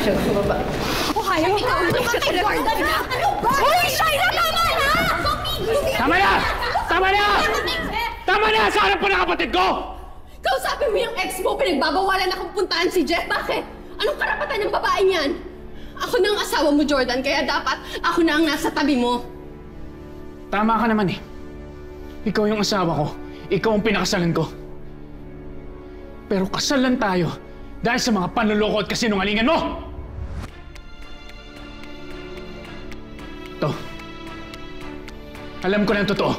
siya sa baba. O kaya ikaw ito ka kay Jordan na? Hoy, Shaira! Tama na! Tama na! Tama na! Tama na! Sa harap pa ng kapatid ko! Kausapin mo yung ex mo, pinagbabawalan akong puntahan si Jeff. Bakit? Anong karapatan ng babae niyan? Ako na ang asawa mo, Jordan, kaya dapat ako na ang nasa tabi mo. Tama ka naman eh. Ikaw yung asawa ko. Ikaw ang pinakasalan ko. Pero kasal lang tayo dahil sa mga panluloko at kasinungalingan mo! Ito. Alam ko na ang totoo.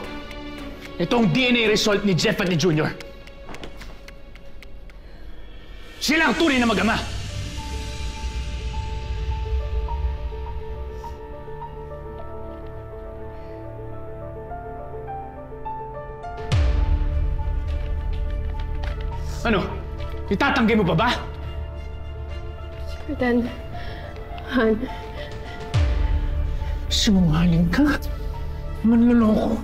Ito ang DNA result ni Jeff at ni Junior. Sila ang tunay na mag-ama. Ano? Itatanggi mo pa ba? Jordan, Han. Sinungaling ka? Manloloko.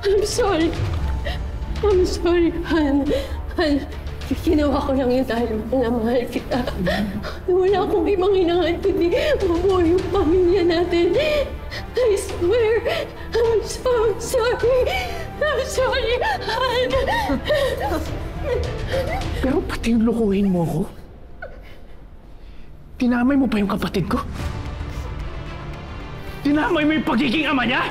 I'm sorry. I'm sorry, Han. Han, ginawa ko lang yun dahil mahal kita. Wala akong ibang hinahan kundi mabuhay yung pamilya natin. I swear, I'm so sorry. I'm sorry, Han. Pero pati yung lukuhin mo ko. Tinamay mo pa yung kapatid ko. Tinamay mo yung pagiging ama niya.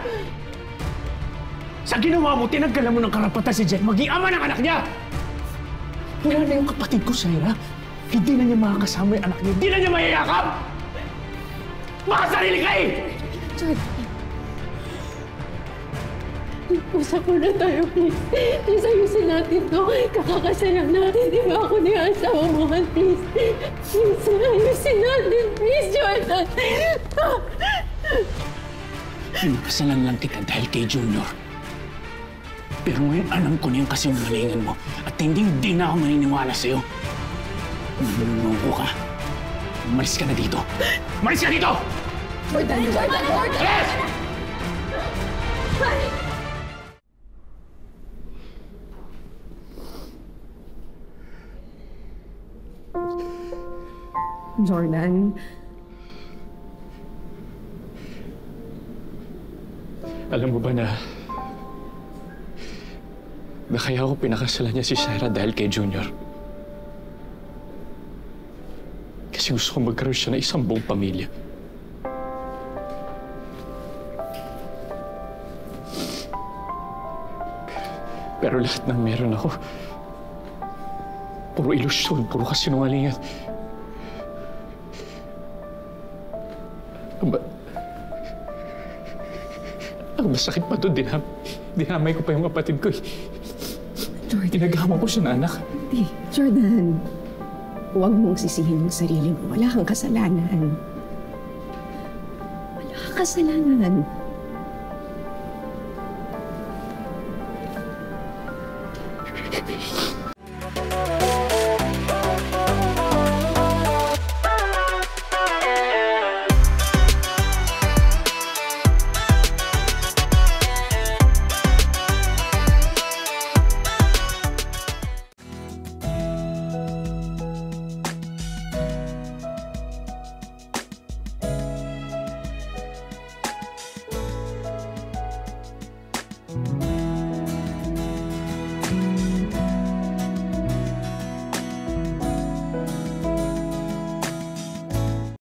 Sa ginawa mo, tinanggalan mo ng karapatan si Jeff maging ama ng anak niya. Wala na yung kapatid ko, Shaira. Hindi na niya makakasama yung anak niya. Hindi na niya mayayakap! Makasarili ka eh! Jordan. Usap mo na tayo, please. Please, ayusin natin to. Kakakasalan natin. Di ba ako ni asawa mo, Han? Please. Please, ayusin natin. Please, Jordan. Pinakasalan lang kita dahil kay Junior. Pero ngayon alam ko na yung kasinungalingan mo at hindi na ako maniniwala sa'yo. Nalulungko ka. Umalis ka na dito. Umalis ka dito! Jordan! Jordan! Jordan! Yes! Jordan. Alam mo ba na kaya ako pinakasalan niya si Shaira dahil kay Junior? Kasi gusto ko magkaroon siya ng isang buong pamilya. Pero lahat ng meron ako, puro ilusyon, puro kasinungalingan. Ang masakit pa doon, dinamay ko pa yung kapatid ko eh. Jordan. Ginagama ko siya na anak. Hindi, Jordan. Huwag mong sisihin yung sarili mo. Wala kang kasalanan. Wala kang kasalanan.